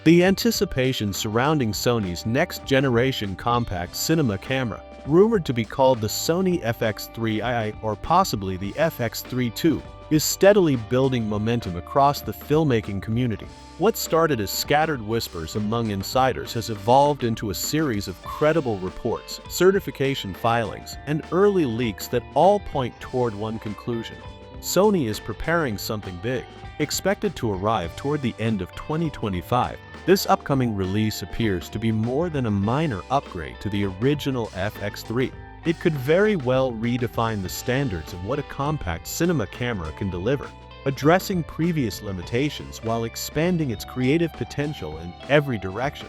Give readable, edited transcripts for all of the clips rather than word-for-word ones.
The anticipation surrounding Sony's next-generation compact cinema camera, rumored to be called the Sony FX3 II or possibly the FX3 II, is steadily building momentum across the filmmaking community. What started as scattered whispers among insiders has evolved into a series of credible reports, certification filings, and early leaks that all point toward one conclusion: Sony is preparing something big. Expected to arrive toward the end of 2025, this upcoming release appears to be more than a minor upgrade to the original FX3. It could very well redefine the standards of what a compact cinema camera can deliver, addressing previous limitations while expanding its creative potential in every direction.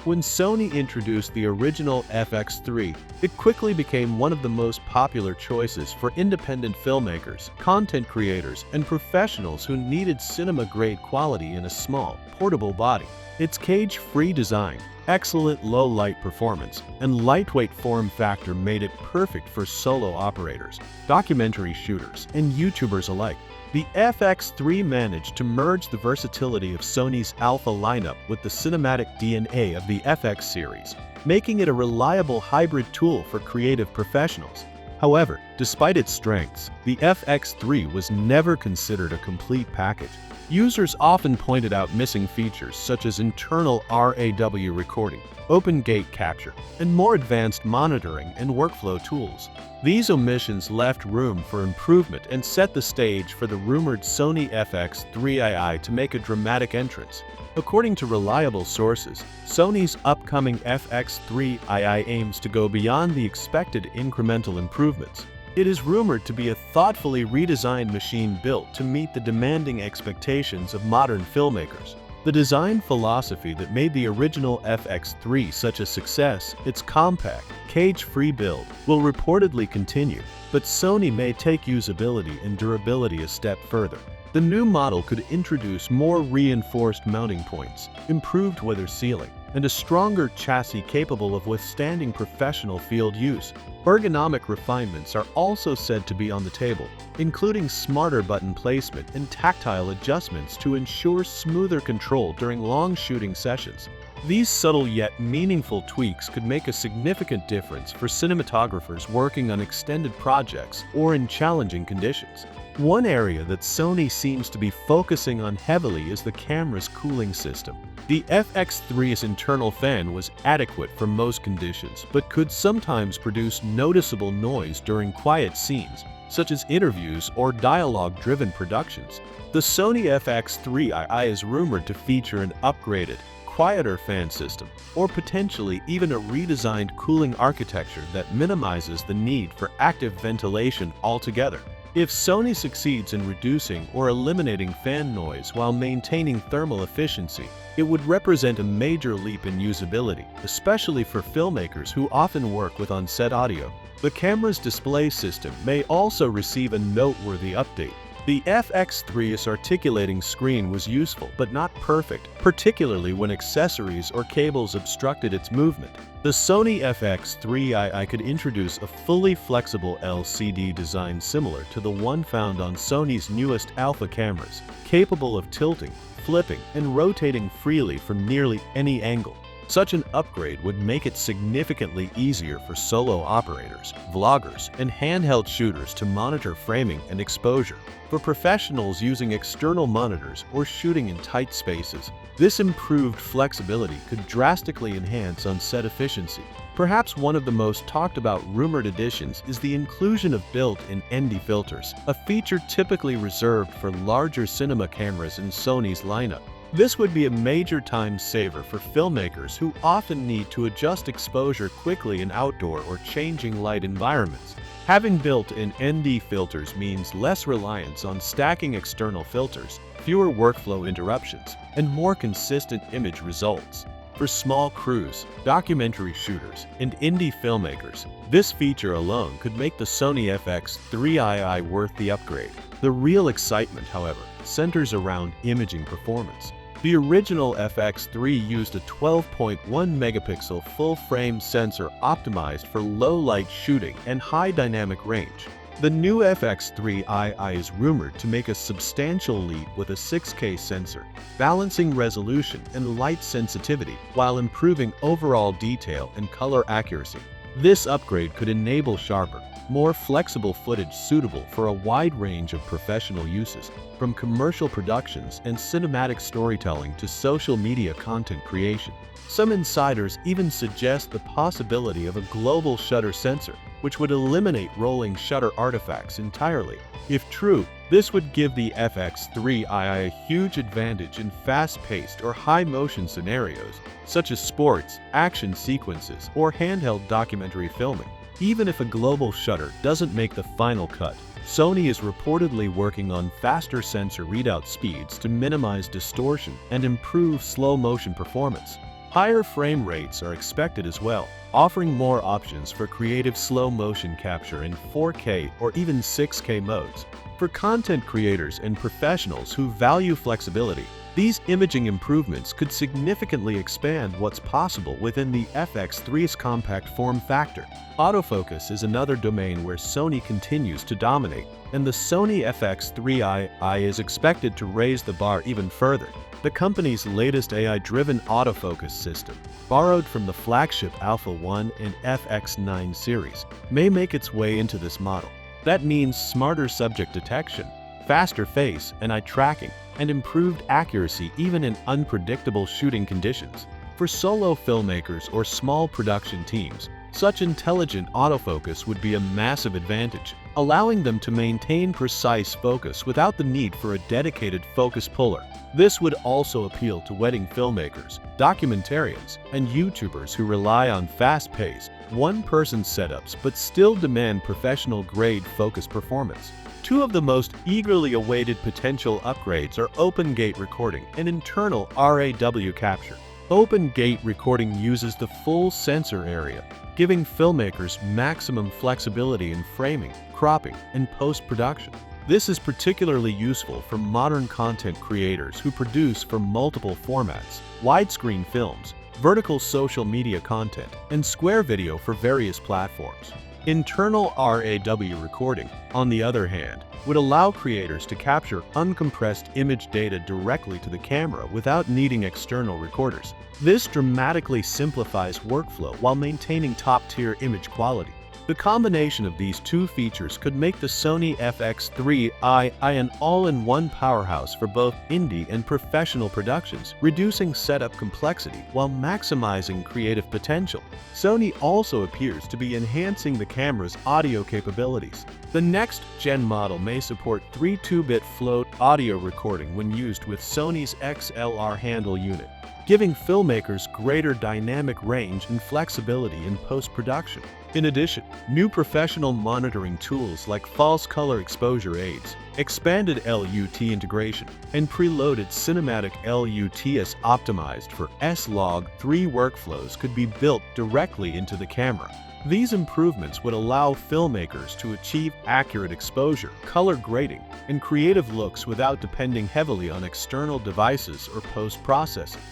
When Sony introduced the original FX3, it quickly became one of the most popular choices for independent filmmakers, content creators, and professionals who needed cinema-grade quality in a small, portable body. Its cage-free design, excellent low-light performance, and lightweight form factor made it perfect for solo operators, documentary shooters, and YouTubers alike. The FX3 managed to merge the versatility of Sony's Alpha lineup with the cinematic DNA of the FX series, making it a reliable hybrid tool for creative professionals. However, despite its strengths, the FX3 was never considered a complete package. Users often pointed out missing features such as internal RAW recording, open gate capture, and more advanced monitoring and workflow tools. These omissions left room for improvement and set the stage for the rumored Sony FX3 II to make a dramatic entrance. According to reliable sources, Sony's upcoming FX3 II aims to go beyond the expected incremental improvements. It is rumored to be a thoughtfully redesigned machine built to meet the demanding expectations of modern filmmakers. The design philosophy that made the original FX3 such a success, its compact, cage-free build, will reportedly continue, but Sony may take usability and durability a step further. The new model could introduce more reinforced mounting points, improved weather sealing, and a stronger chassis capable of withstanding professional field use. Ergonomic refinements are also said to be on the table, including smarter button placement and tactile adjustments to ensure smoother control during long shooting sessions. These subtle yet meaningful tweaks could make a significant difference for cinematographers working on extended projects or in challenging conditions. One area that Sony seems to be focusing on heavily is the camera's cooling system. The FX3's internal fan was adequate for most conditions, but could sometimes produce noticeable noise during quiet scenes, such as interviews or dialogue-driven productions. The Sony FX3 II is rumored to feature an upgraded, quieter fan system, or potentially even a redesigned cooling architecture that minimizes the need for active ventilation altogether. If Sony succeeds in reducing or eliminating fan noise while maintaining thermal efficiency, it would represent a major leap in usability, especially for filmmakers who often work with on-set audio. The camera's display system may also receive a noteworthy update. The FX3's articulating screen was useful but not perfect, particularly when accessories or cables obstructed its movement. The Sony FX3 II could introduce a fully flexible LCD design similar to the one found on Sony's newest Alpha cameras, capable of tilting, flipping, and rotating freely from nearly any angle. Such an upgrade would make it significantly easier for solo operators, vloggers, and handheld shooters to monitor framing and exposure. For professionals using external monitors or shooting in tight spaces, this improved flexibility could drastically enhance on-set efficiency. Perhaps one of the most talked about rumored additions is the inclusion of built-in ND filters, a feature typically reserved for larger cinema cameras in Sony's lineup. This would be a major time saver for filmmakers who often need to adjust exposure quickly in outdoor or changing light environments. Having built-in ND filters means less reliance on stacking external filters, fewer workflow interruptions, and more consistent image results. For small crews, documentary shooters, and indie filmmakers, this feature alone could make the Sony FX3 II worth the upgrade. The real excitement, however, centers around imaging performance. The original FX3 used a 12.1 megapixel full-frame sensor optimized for low-light shooting and high dynamic range. The new FX3 II is rumored to make a substantial leap with a 6K sensor, balancing resolution and light sensitivity while improving overall detail and color accuracy. This upgrade could enable sharper, more flexible footage suitable for a wide range of professional uses, from commercial productions and cinematic storytelling to social media content creation. Some insiders even suggest the possibility of a global shutter sensor, which would eliminate rolling shutter artifacts entirely. If true, this would give the FX3 II a huge advantage in fast-paced or high-motion scenarios, such as sports, action sequences, or handheld documentary filming. Even if a global shutter doesn't make the final cut, Sony is reportedly working on faster sensor readout speeds to minimize distortion and improve slow-motion performance. Higher frame rates are expected as well, offering more options for creative slow-motion capture in 4K or even 6K modes. For content creators and professionals who value flexibility, these imaging improvements could significantly expand what's possible within the FX3's compact form factor. Autofocus is another domain where Sony continues to dominate, and the Sony FX3 II is expected to raise the bar even further. The company's latest AI-driven autofocus system, borrowed from the Flagship Alpha 1 and FX9 series, may make its way into this model. That means smarter subject detection, faster face and eye tracking, and improved accuracy even in unpredictable shooting conditions. For solo filmmakers or small production teams, such intelligent autofocus would be a massive advantage, allowing them to maintain precise focus without the need for a dedicated focus puller. This would also appeal to wedding filmmakers, documentarians, and YouTubers who rely on fast-paced, one-person setups but still demand professional-grade focus performance. Two of the most eagerly awaited potential upgrades are open gate recording and internal RAW capture. Open gate recording uses the full sensor area, giving filmmakers maximum flexibility in framing, cropping, and post-production. This is particularly useful for modern content creators who produce for multiple formats: widescreen films, vertical social media content, and square video for various platforms. Internal RAW recording, on the other hand, would allow creators to capture uncompressed image data directly to the camera without needing external recorders. This dramatically simplifies workflow while maintaining top-tier image quality. The combination of these two features could make the Sony FX3 II an all-in-one powerhouse for both indie and professional productions, reducing setup complexity while maximizing creative potential. Sony also appears to be enhancing the camera's audio capabilities. The next-gen model may support 3 2-bit float audio recording when used with Sony's XLR handle unit, giving filmmakers greater dynamic range and flexibility in post-production. In addition, new professional monitoring tools like false color exposure aids, expanded LUT integration, and preloaded cinematic LUTs optimized for S-Log3 workflows could be built directly into the camera. These improvements would allow filmmakers to achieve accurate exposure, color grading, and creative looks without depending heavily on external devices or post-processing.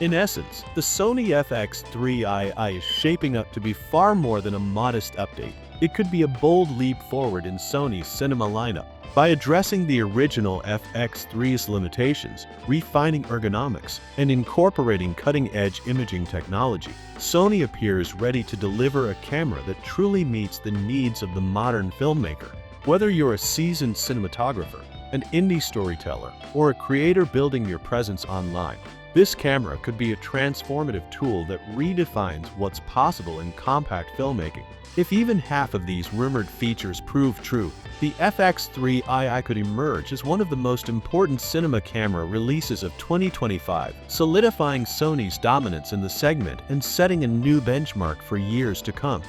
In essence, the Sony FX3 II is shaping up to be far more than a modest update. It could be a bold leap forward in Sony's cinema lineup. By addressing the original FX3's limitations, refining ergonomics, and incorporating cutting-edge imaging technology, Sony appears ready to deliver a camera that truly meets the needs of the modern filmmaker. Whether you're a seasoned cinematographer, an indie storyteller, or a creator building your presence online, this camera could be a transformative tool that redefines what's possible in compact filmmaking. If even half of these rumored features prove true, the FX3 II could emerge as one of the most important cinema camera releases of 2025, solidifying Sony's dominance in the segment and setting a new benchmark for years to come.